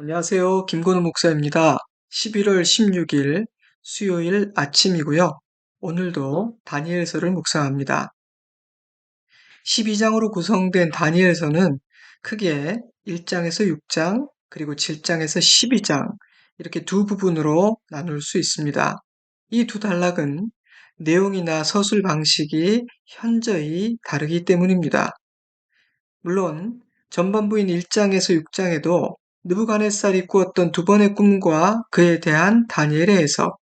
안녕하세요. 김건우 목사입니다. 11월 16일 수요일 아침이고요. 오늘도 다니엘서를 묵상합니다. 12장으로 구성된 다니엘서는 크게 1장에서 6장, 그리고 7장에서 12장 이렇게 두 부분으로 나눌 수 있습니다. 이 두 단락은 내용이나 서술 방식이 현저히 다르기 때문입니다. 물론 전반부인 1장에서 6장에도 느부갓네살이 꾸었던 두 번의 꿈과 그에 대한 다니엘의 해석,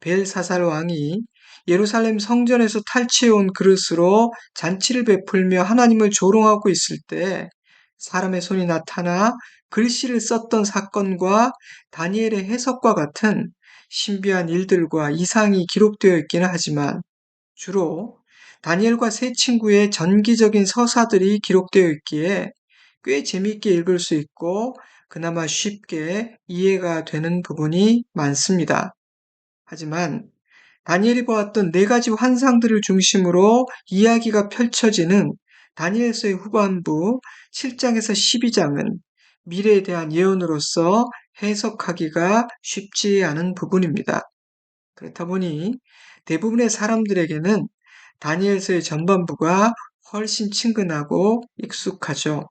벨사살 왕이 예루살렘 성전에서 탈취해온 그릇으로 잔치를 베풀며 하나님을 조롱하고 있을 때 사람의 손이 나타나 글씨를 썼던 사건과 다니엘의 해석과 같은 신비한 일들과 이상이 기록되어 있기는 하지만 주로 다니엘과 세 친구의 전기적인 서사들이 기록되어 있기에 꽤 재미있게 읽을 수 있고 그나마 쉽게 이해가 되는 부분이 많습니다. 하지만 다니엘이 보았던 네 가지 환상들을 중심으로 이야기가 펼쳐지는 다니엘서의 후반부 7장에서 12장은 미래에 대한 예언으로서 해석하기가 쉽지 않은 부분입니다. 그렇다 보니 대부분의 사람들에게는 다니엘서의 전반부가 훨씬 친근하고 익숙하죠.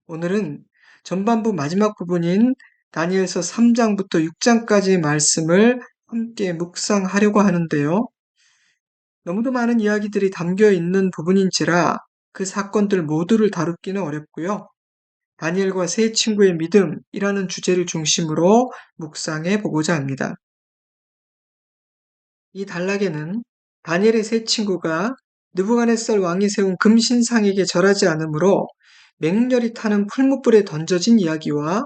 오늘은 전반부 마지막 부분인 다니엘서 3장부터 6장까지의 말씀을 함께 묵상하려고 하는데요. 너무도 많은 이야기들이 담겨 있는 부분인지라 그 사건들 모두를 다루기는 어렵고요. 다니엘과 세 친구의 믿음이라는 주제를 중심으로 묵상해 보고자 합니다. 이 단락에는 다니엘의 세 친구가 느부갓네살 왕이 세운 금신상에게 절하지 않으므로 맹렬히 타는 풀무불에 던져진 이야기와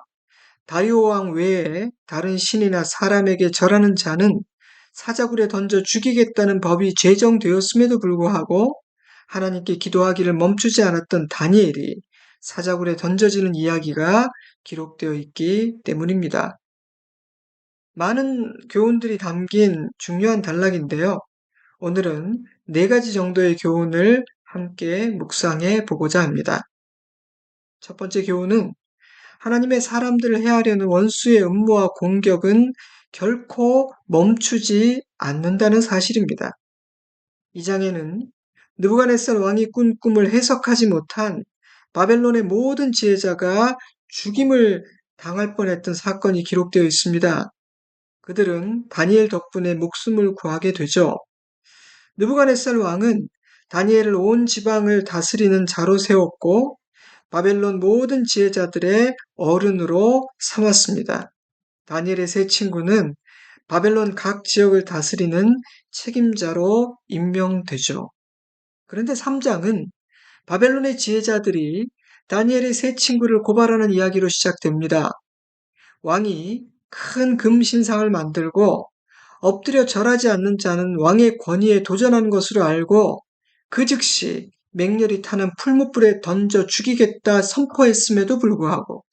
다리오 왕 외에 다른 신이나 사람에게 절하는 자는 사자굴에 던져 죽이겠다는 법이 제정되었음에도 불구하고 하나님께 기도하기를 멈추지 않았던 다니엘이 사자굴에 던져지는 이야기가 기록되어 있기 때문입니다. 많은 교훈들이 담긴 중요한 단락인데요. 오늘은 네 가지 정도의 교훈을 함께 묵상해 보고자 합니다. 첫 번째 교훈은 하나님의 사람들을 해하려는 원수의 음모와 공격은 결코 멈추지 않는다는 사실입니다. 이 장에는 느부갓네살 왕이 꾼 꿈을 해석하지 못한 바벨론의 모든 지혜자가 죽임을 당할 뻔했던 사건이 기록되어 있습니다. 그들은 다니엘 덕분에 목숨을 구하게 되죠. 느부갓네살 왕은 다니엘을 온 지방을 다스리는 자로 세웠고 바벨론 모든 지혜자들의 어른으로 삼았습니다. 다니엘의 세 친구는 바벨론 각 지역을 다스리는 책임자로 임명되죠. 그런데 3장은 바벨론의 지혜자들이 다니엘의 세 친구를 고발하는 이야기로 시작됩니다. 왕이 큰 금신상을 만들고 엎드려 절하지 않는 자는 왕의 권위에 도전한 것으로 알고 그 즉시 맹렬히 타는 풀무불에 던져 죽이겠다 선포했음에도 불구하고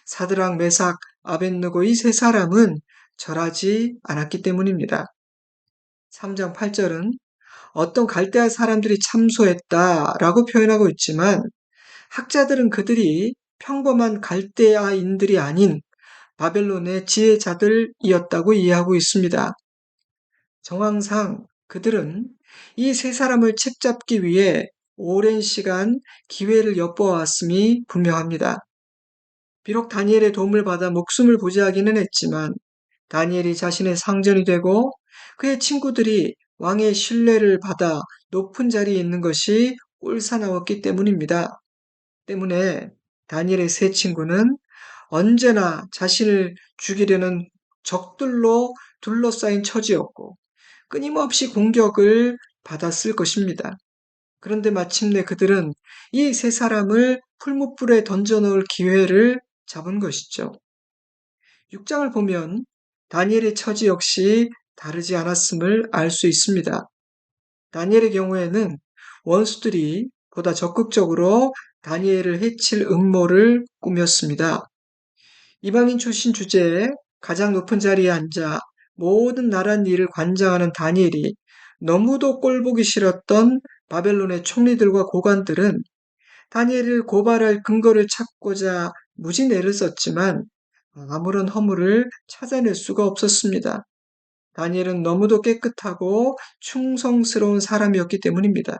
사드락, 메삭, 아벳느고 이 세 사람은 절하지 않았기 때문입니다. 3장 8절은 어떤 갈대아 사람들이 참소했다라고 표현하고 있지만 학자들은 그들이 평범한 갈대아인들이 아닌 바벨론의 지혜자들이었다고 이해하고 있습니다. 정황상 그들은 이 세 사람을 책잡기 위해 오랜 시간 기회를 엿보아왔음이 분명합니다. 비록 다니엘의 도움을 받아 목숨을 부지하기는 했지만 다니엘이 자신의 상전이 되고 그의 친구들이 왕의 신뢰를 받아 높은 자리에 있는 것이 꼴사나웠기 때문입니다. 때문에 다니엘의 세 친구는 언제나 자신을 죽이려는 적들로 둘러싸인 처지였고 끊임없이 공격을 받았을 것입니다. 그런데 마침내 그들은 이 세 사람을 풀무불에 던져 넣을 기회를 잡은 것이죠. 6장을 보면 다니엘의 처지 역시 다르지 않았음을 알 수 있습니다. 다니엘의 경우에는 원수들이 보다 적극적으로 다니엘을 해칠 음모를 꾸몄습니다. 이방인 출신 주제에 가장 높은 자리에 앉아 모든 나란 일을 관장하는 다니엘이 너무도 꼴보기 싫었던 바벨론의 총리들과 고관들은 다니엘을 고발할 근거를 찾고자 무진 애를 썼지만 아무런 허물을 찾아낼 수가 없었습니다. 다니엘은 너무도 깨끗하고 충성스러운 사람이었기 때문입니다.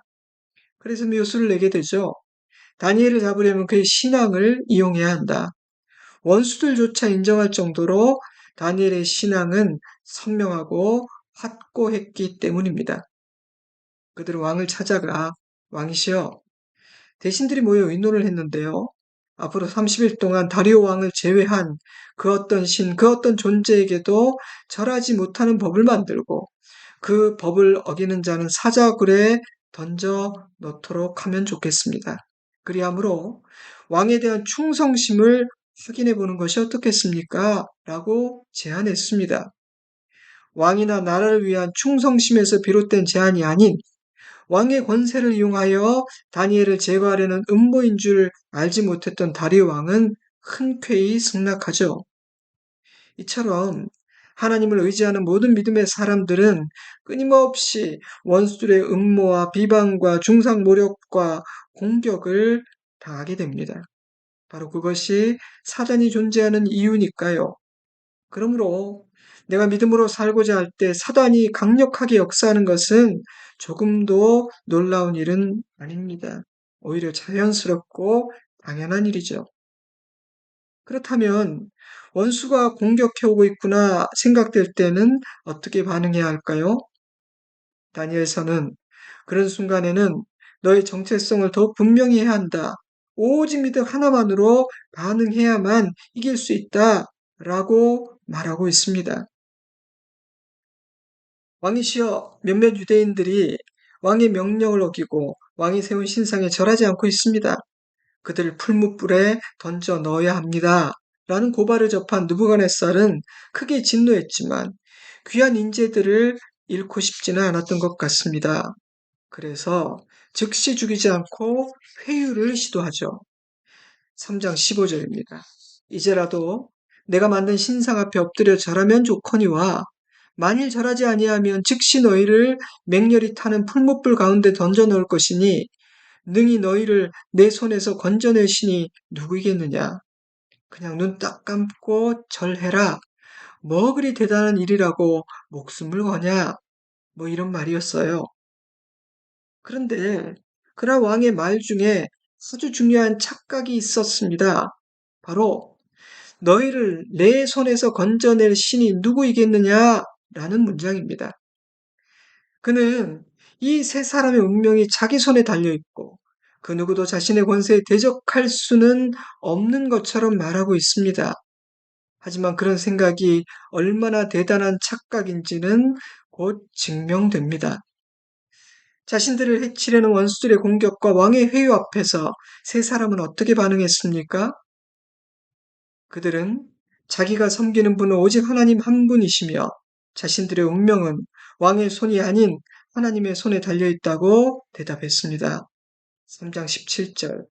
그래서 묘수를 내게 되죠. 다니엘을 잡으려면 그의 신앙을 이용해야 한다. 원수들조차 인정할 정도로 다니엘의 신앙은 선명하고 확고했기 때문입니다. 그들은 왕을 찾아가 왕이시여 대신들이 모여 의논을 했는데요. 앞으로 30일 동안 다리오 왕을 제외한 그 어떤 신, 그 어떤 존재에게도 절하지 못하는 법을 만들고 그 법을 어기는 자는 사자굴에 던져 넣도록 하면 좋겠습니다. 그리하므로 왕에 대한 충성심을 확인해 보는 것이 어떻겠습니까? 라고 제안했습니다. 왕이나 나라를 위한 충성심에서 비롯된 제안이 아닌 왕의 권세를 이용하여 다니엘을 제거하려는 음모인 줄 알지 못했던 다리오 왕은 흔쾌히 승낙하죠. 이처럼 하나님을 의지하는 모든 믿음의 사람들은 끊임없이 원수들의 음모와 비방과 중상모략과 공격을 당하게 됩니다. 바로 그것이 사단이 존재하는 이유니까요. 그러므로 내가 믿음으로 살고자 할 때 사단이 강력하게 역사하는 것은 조금도 놀라운 일은 아닙니다. 오히려 자연스럽고 당연한 일이죠. 그렇다면 원수가 공격해오고 있구나 생각될 때는 어떻게 반응해야 할까요? 다니엘서는 그런 순간에는 너의 정체성을 더욱 분명히 해야 한다. 오직 믿음 하나만으로 반응해야만 이길 수 있다. 라고 말하고 있습니다. 왕이시여 몇몇 유대인들이 왕의 명령을 어기고 왕이 세운 신상에 절하지 않고 있습니다. 그들을 풀무불에 던져 넣어야 합니다. 라는 고발을 접한 느부갓네살은 크게 진노했지만 귀한 인재들을 잃고 싶지는 않았던 것 같습니다. 그래서 즉시 죽이지 않고 회유를 시도하죠. 3장 15절입니다. 이제라도 내가 만든 신상 앞에 엎드려 절하면 좋거니와 만일 절하지 아니하면 즉시 너희를 맹렬히 타는 풀무불 가운데 던져 넣을 것이니 능히 너희를 내 손에서 건져내시니 누구이겠느냐. 그냥 눈 딱 감고 절해라. 뭐 그리 대단한 일이라고 목숨을 거냐. 뭐 이런 말이었어요. 그런데 그날 왕의 말 중에 아주 중요한 착각이 있었습니다. 바로 너희를 내 손에서 건져낼 신이 누구이겠느냐? 라는 문장입니다. 그는 이 세 사람의 운명이 자기 손에 달려있고 그 누구도 자신의 권세에 대적할 수는 없는 것처럼 말하고 있습니다. 하지만 그런 생각이 얼마나 대단한 착각인지는 곧 증명됩니다. 자신들을 해치려는 원수들의 공격과 왕의 회유 앞에서 세 사람은 어떻게 반응했습니까? 그들은 자기가 섬기는 분은 오직 하나님 한 분이시며 자신들의 운명은 왕의 손이 아닌 하나님의 손에 달려있다고 대답했습니다. 3장 17절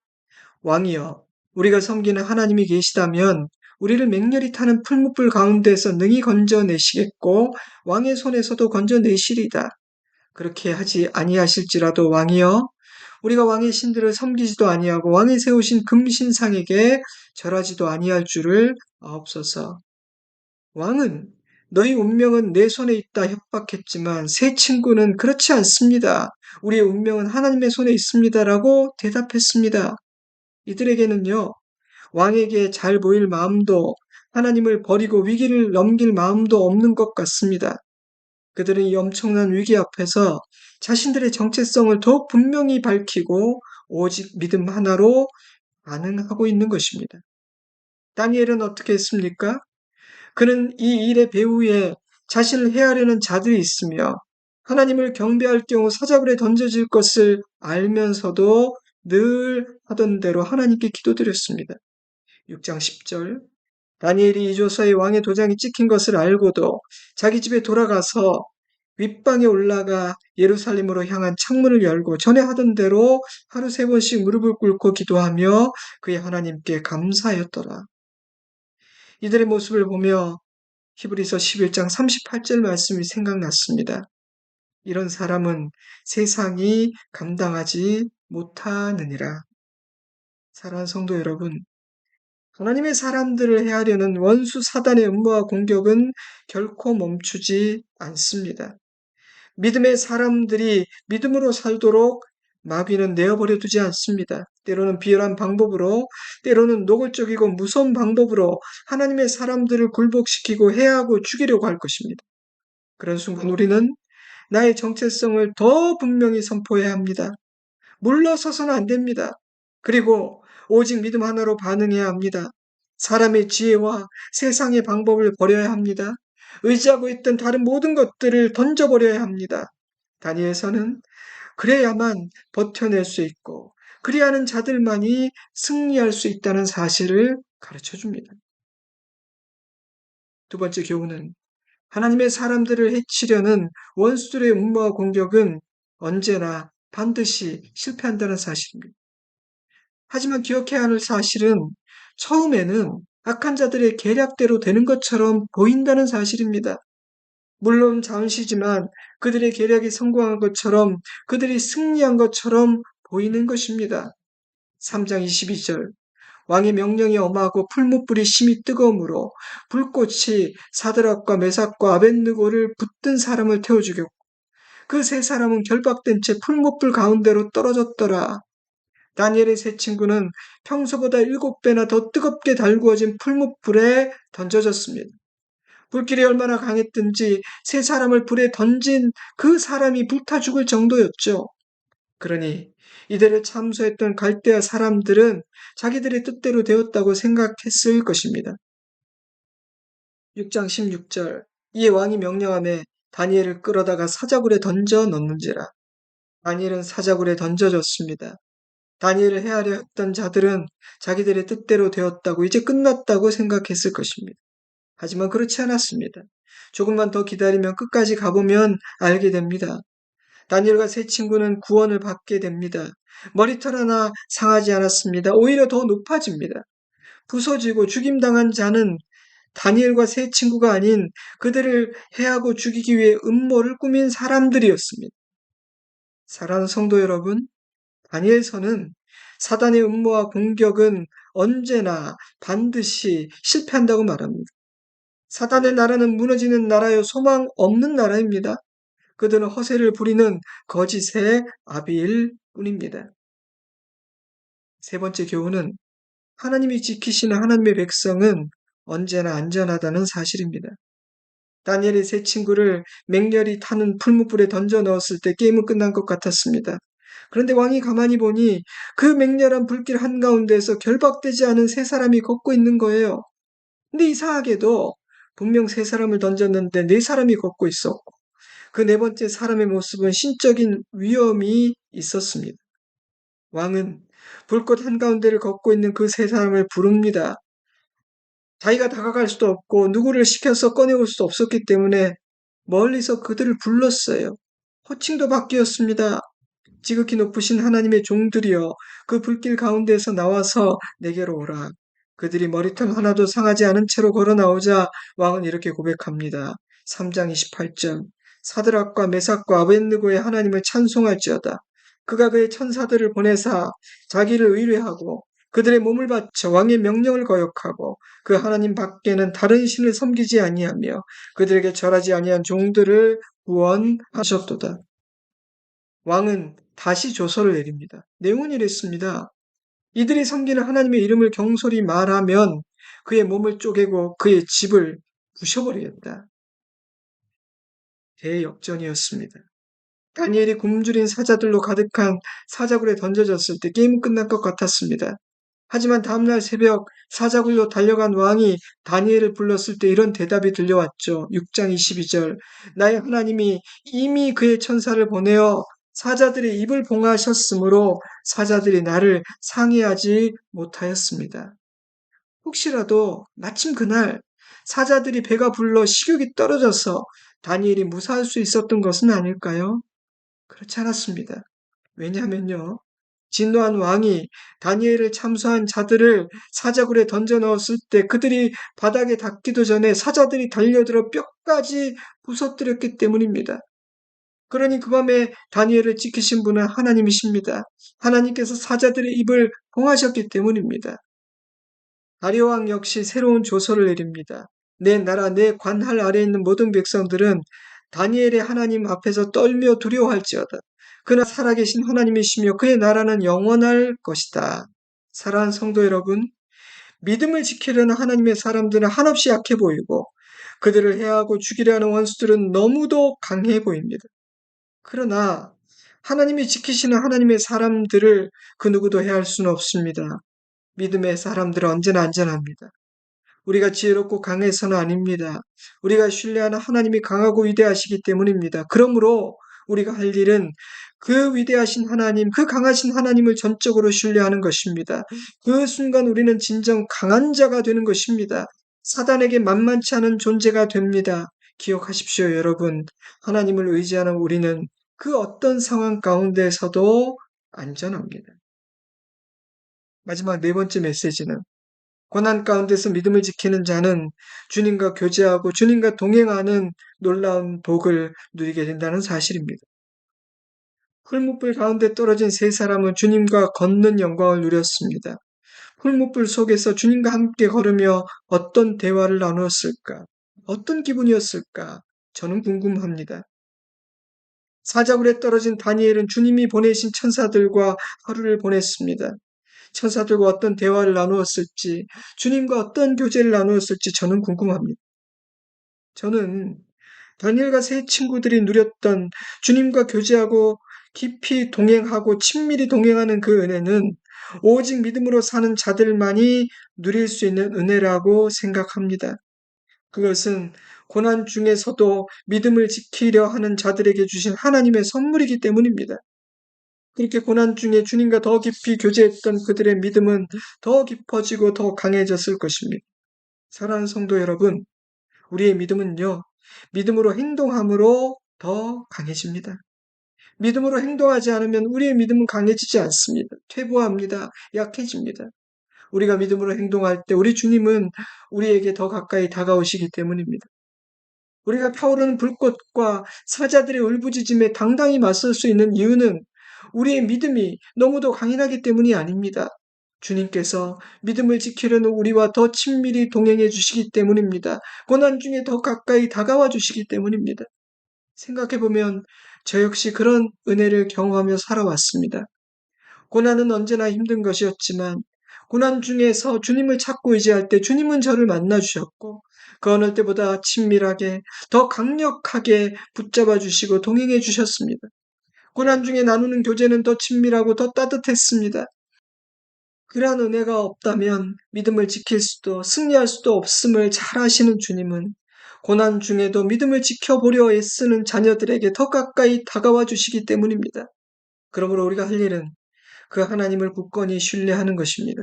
왕이여 우리가 섬기는 하나님이 계시다면 우리를 맹렬히 타는 풀무불 가운데서 능히 건져내시겠고 왕의 손에서도 건져내시리다. 그렇게 하지 아니하실지라도 왕이여 우리가 왕의 신들을 섬기지도 아니하고 왕이 세우신 금신상에게 절하지도 아니할 줄을 아옵소서. 왕은 너희 운명은 내 손에 있다 협박했지만 세 친구는 그렇지 않습니다. 우리의 운명은 하나님의 손에 있습니다라고 대답했습니다. 이들에게는요, 왕에게 잘 보일 마음도 하나님을 버리고 위기를 넘길 마음도 없는 것 같습니다. 그들은 이 엄청난 위기 앞에서 자신들의 정체성을 더욱 분명히 밝히고 오직 믿음 하나로 반응하고 있는 것입니다. 다니엘은 어떻게 했습니까? 그는 이 일의 배후에 자신을 해하려는 자들이 있으며 하나님을 경배할 경우 사자굴에 던져질 것을 알면서도 늘 하던 대로 하나님께 기도드렸습니다. 6장 10절 다니엘이 이 조서에 왕의 도장이 찍힌 것을 알고도 자기 집에 돌아가서 윗방에 올라가 예루살렘으로 향한 창문을 열고 전에 하던 대로 하루 3번씩 무릎을 꿇고 기도하며 그의 하나님께 감사하였더라. 이들의 모습을 보며 히브리서 11장 38절 말씀이 생각났습니다. 이런 사람은 세상이 감당하지 못하느니라. 사랑하는 성도 여러분, 하나님의 사람들을 해하려는 원수 사단의 음모와 공격은 결코 멈추지 않습니다. 믿음의 사람들이 믿음으로 살도록 마귀는 내어버려 두지 않습니다. 때로는 비열한 방법으로, 때로는 노골적이고 무서운 방법으로 하나님의 사람들을 굴복시키고 해하고 죽이려고 할 것입니다. 그런 순간 우리는 나의 정체성을 더 분명히 선포해야 합니다. 물러서서는 안 됩니다. 그리고 오직 믿음 하나로 반응해야 합니다. 사람의 지혜와 세상의 방법을 버려야 합니다. 의지하고 있던 다른 모든 것들을 던져버려야 합니다. 다니엘서는 그래야만 버텨낼 수 있고 그리하는 자들만이 승리할 수 있다는 사실을 가르쳐 줍니다. 두 번째 교훈은 하나님의 사람들을 해치려는 원수들의 음모와 공격은 언제나 반드시 실패한다는 사실입니다. 하지만 기억해야 할 사실은 처음에는 악한 자들의 계략대로 되는 것처럼 보인다는 사실입니다. 물론 잠시지만 그들의 계략이 성공한 것처럼 그들이 승리한 것처럼 보이는 것입니다. 3장 22절 왕의 명령이 엄하고 풀무불이 심히 뜨거움으로 불꽃이 사드락과 메삭과 아벳느고를 붙든 사람을 태워 죽였고 그 세 사람은 결박된 채 풀무불 가운데로 떨어졌더라. 다니엘의 세 친구는 평소보다 7배나 더 뜨겁게 달구어진 풀무불에 던져졌습니다. 불길이 얼마나 강했든지 세 사람을 불에 던진 그 사람이 불타 죽을 정도였죠. 그러니 이들을 참수했던 갈대아 사람들은 자기들의 뜻대로 되었다고 생각했을 것입니다. 6장 16절 이에 왕이 명령하매 다니엘을 끌어다가 사자굴에 던져 넣는지라. 다니엘은 사자굴에 던져졌습니다. 다니엘을 해하려 했던 자들은 자기들의 뜻대로 되었다고 이제 끝났다고 생각했을 것입니다. 하지만 그렇지 않았습니다. 조금만 더 기다리면 끝까지 가보면 알게 됩니다. 다니엘과 세 친구는 구원을 받게 됩니다. 머리털 하나 상하지 않았습니다. 오히려 더 높아집니다. 부서지고 죽임당한 자는 다니엘과 세 친구가 아닌 그들을 해하고 죽이기 위해 음모를 꾸민 사람들이었습니다. 사랑하는 성도 여러분, 다니엘서는 사단의 음모와 공격은 언제나 반드시 실패한다고 말합니다. 사단의 나라는 무너지는 나라요 소망 없는 나라입니다. 그들은 허세를 부리는 거짓의 아비일 뿐입니다. 세 번째 교훈은 하나님이 지키시는 하나님의 백성은 언제나 안전하다는 사실입니다. 다니엘의 세 친구를 맹렬히 타는 풀무불에 던져 넣었을 때 게임은 끝난 것 같았습니다. 그런데 왕이 가만히 보니 그 맹렬한 불길 한가운데에서 결박되지 않은 세 사람이 걷고 있는 거예요. 근데 이상하게도 분명 세 사람을 던졌는데 네 사람이 걷고 있었고 그 네 번째 사람의 모습은 신적인 위험이 있었습니다. 왕은 불꽃 한가운데를 걷고 있는 그 세 사람을 부릅니다. 자기가 다가갈 수도 없고 누구를 시켜서 꺼내올 수도 없었기 때문에 멀리서 그들을 불렀어요. 호칭도 바뀌었습니다. 지극히 높으신 하나님의 종들이여 그 불길 가운데에서 나와서 내게로 오라. 그들이 머리털 하나도 상하지 않은 채로 걸어 나오자 왕은 이렇게 고백합니다. 3장 28절 사드락과 메삭과 아벳느고의 하나님을 찬송할지어다. 그가 그의 천사들을 보내사 자기를 의뢰하고 그들의 몸을 바쳐 왕의 명령을 거역하고 그 하나님 밖에는 다른 신을 섬기지 아니하며 그들에게 절하지 아니한 종들을 구원하셨도다. 왕은 다시 조서를 내립니다. 내용은 이랬습니다. 이들이 섬기는 하나님의 이름을 경솔히 말하면 그의 몸을 쪼개고 그의 집을 부셔버리겠다. 대역전이었습니다. 다니엘이 굶주린 사자들로 가득한 사자굴에 던져졌을 때 게임은 끝난 것 같았습니다. 하지만 다음날 새벽 사자굴로 달려간 왕이 다니엘을 불렀을 때 이런 대답이 들려왔죠. 6장 22절 나의 하나님이 이미 그의 천사를 보내어 사자들의 입을 봉하셨으므로 사자들이 나를 상해하지 못하였습니다. 혹시라도 마침 그날 사자들이 배가 불러 식욕이 떨어져서 다니엘이 무사할 수 있었던 것은 아닐까요? 그렇지 않았습니다. 왜냐하면요. 진노한 왕이 다니엘을 참수한 자들을 사자굴에 던져 넣었을 때 그들이 바닥에 닿기도 전에 사자들이 달려들어 뼈까지 부서뜨렸기 때문입니다. 그러니 그 밤에 다니엘을 지키신 분은 하나님이십니다. 하나님께서 사자들의 입을 봉하셨기 때문입니다. 다리오 왕 역시 새로운 조서를 내립니다. 내 나라 내 관할 아래에 있는 모든 백성들은 다니엘의 하나님 앞에서 떨며 두려워할지어다. 그나 살아계신 하나님이시며 그의 나라는 영원할 것이다. 사랑하는 성도 여러분, 믿음을 지키려는 하나님의 사람들은 한없이 약해 보이고 그들을 해하고 죽이려 하는 원수들은 너무도 강해 보입니다. 그러나 하나님이 지키시는 하나님의 사람들을 그 누구도 해할 수는 없습니다. 믿음의 사람들은 언제나 안전합니다. 우리가 지혜롭고 강해서는 아닙니다. 우리가 신뢰하는 하나님이 강하고 위대하시기 때문입니다. 그러므로 우리가 할 일은 그 위대하신 하나님, 그 강하신 하나님을 전적으로 신뢰하는 것입니다. 그 순간 우리는 진정 강한 자가 되는 것입니다. 사단에게 만만치 않은 존재가 됩니다. 기억하십시오, 여러분. 하나님을 의지하는 우리는 그 어떤 상황 가운데서도 안전합니다. 마지막 네 번째 메시지는 고난 가운데서 믿음을 지키는 자는 주님과 교제하고 주님과 동행하는 놀라운 복을 누리게 된다는 사실입니다. 풀무불 가운데 떨어진 세 사람은 주님과 걷는 영광을 누렸습니다. 풀무불 속에서 주님과 함께 걸으며 어떤 대화를 나누었을까? 어떤 기분이었을까? 저는 궁금합니다. 사자굴에 떨어진 다니엘은 주님이 보내신 천사들과 하루를 보냈습니다. 천사들과 어떤 대화를 나누었을지, 주님과 어떤 교제를 나누었을지 저는 궁금합니다. 저는 다니엘과 세 친구들이 누렸던 주님과 교제하고 깊이 동행하고 친밀히 동행하는 그 은혜는 오직 믿음으로 사는 자들만이 누릴 수 있는 은혜라고 생각합니다. 그것은 고난 중에서도 믿음을 지키려 하는 자들에게 주신 하나님의 선물이기 때문입니다. 그렇게 고난 중에 주님과 더 깊이 교제했던 그들의 믿음은 더 깊어지고 더 강해졌을 것입니다. 사랑하는 성도 여러분, 우리의 믿음은요, 믿음으로 행동함으로 더 강해집니다. 믿음으로 행동하지 않으면 우리의 믿음은 강해지지 않습니다. 퇴보합니다. 약해집니다. 우리가 믿음으로 행동할 때 우리 주님은 우리에게 더 가까이 다가오시기 때문입니다. 우리가 타오르는 불꽃과 사자들의 울부짖음에 당당히 맞설 수 있는 이유는 우리의 믿음이 너무도 강인하기 때문이 아닙니다. 주님께서 믿음을 지키려는 우리와 더 친밀히 동행해 주시기 때문입니다. 고난 중에 더 가까이 다가와 주시기 때문입니다. 생각해보면 저 역시 그런 은혜를 경험하며 살아왔습니다. 고난은 언제나 힘든 것이었지만 고난 중에서 주님을 찾고 의지할 때 주님은 저를 만나 주셨고 그 어느 때보다 친밀하게 더 강력하게 붙잡아 주시고 동행해 주셨습니다. 고난 중에 나누는 교제는 더 친밀하고 더 따뜻했습니다. 그러한 은혜가 없다면 믿음을 지킬 수도 승리할 수도 없음을 잘 아시는 주님은 고난 중에도 믿음을 지켜보려 애쓰는 자녀들에게 더 가까이 다가와 주시기 때문입니다. 그러므로 우리가 할 일은 그 하나님을 굳건히 신뢰하는 것입니다.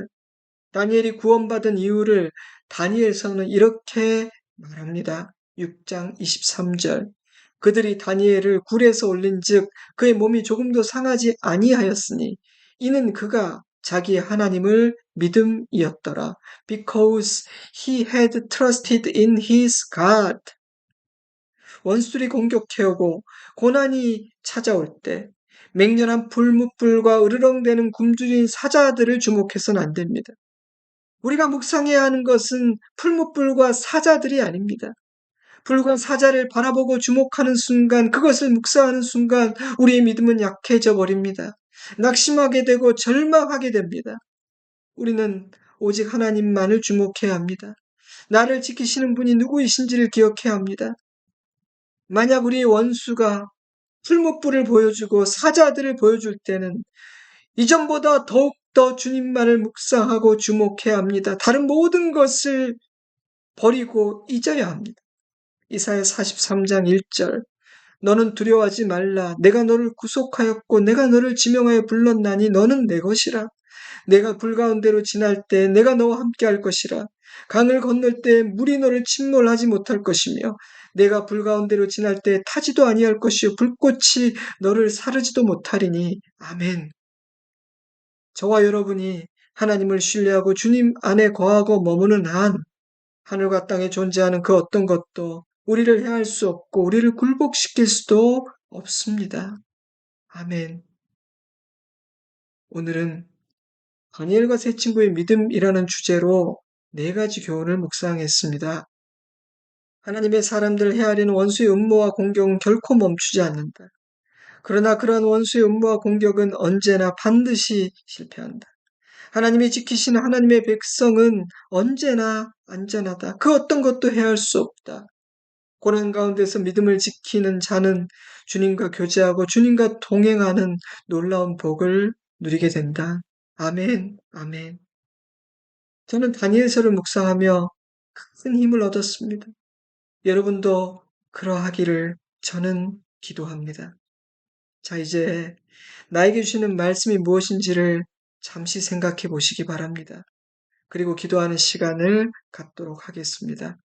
다니엘이 구원받은 이유를 다니엘서는 이렇게 말합니다. 6장 23절. 그들이 다니엘을 굴에서 올린즉 그의 몸이 조금도 상하지 아니하였으니 이는 그가 자기의 하나님을 믿음이었더라. Because he had trusted in his God. 원수들이 공격해오고 고난이 찾아올 때 맹렬한 불뭇불과 으르렁대는 굶주린 사자들을 주목해서는 안 됩니다. 우리가 묵상해야 하는 것은 풀무불과 사자들이 아닙니다. 불과 사자를 바라보고 주목하는 순간, 그것을 묵상하는 순간 우리의 믿음은 약해져 버립니다. 낙심하게 되고 절망하게 됩니다. 우리는 오직 하나님만을 주목해야 합니다. 나를 지키시는 분이 누구이신지를 기억해야 합니다. 만약 우리의 원수가 풀무불을 보여주고 사자들을 보여줄 때는 이전보다 더욱더 주님만을 묵상하고 주목해야 합니다. 다른 모든 것을 버리고 잊어야 합니다. 이사야 43장 1절. 너는 두려워하지 말라. 내가 너를 구속하였고 내가 너를 지명하여 불렀나니 너는 내 것이라. 내가 불 가운데로 지날 때 내가 너와 함께 할 것이라. 강을 건널 때 물이 너를 침몰하지 못할 것이며 내가 불 가운데로 지날 때 타지도 아니할 것이요 불꽃이 너를 사르지도 못하리니. 아멘. 저와 여러분이 하나님을 신뢰하고 주님 안에 거하고 머무는 한 하늘과 땅에 존재하는 그 어떤 것도 우리를 해할 수 없고 우리를 굴복시킬 수도 없습니다. 아멘. 오늘은 다니엘과 세 친구의 믿음이라는 주제로 네 가지 교훈을 묵상했습니다. 하나님의 사람들을 헤아리는 원수의 음모와 공격은 결코 멈추지 않는다. 그러나 그러한 원수의 음모와 공격은 언제나 반드시 실패한다. 하나님이 지키시는 하나님의 백성은 언제나 안전하다. 그 어떤 것도 해할 수 없다. 고난 가운데서 믿음을 지키는 자는 주님과 교제하고 주님과 동행하는 놀라운 복을 누리게 된다. 아멘, 아멘. 저는 다니엘서를 묵상하며 큰 힘을 얻었습니다. 여러분도 그러하기를 저는 기도합니다. 자, 이제 나에게 주시는 말씀이 무엇인지를 잠시 생각해 보시기 바랍니다. 그리고 기도하는 시간을 갖도록 하겠습니다.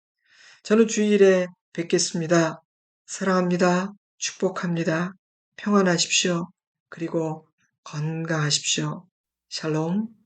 저는 주일에 뵙겠습니다. 사랑합니다. 축복합니다. 평안하십시오. 그리고 건강하십시오. 샬롬.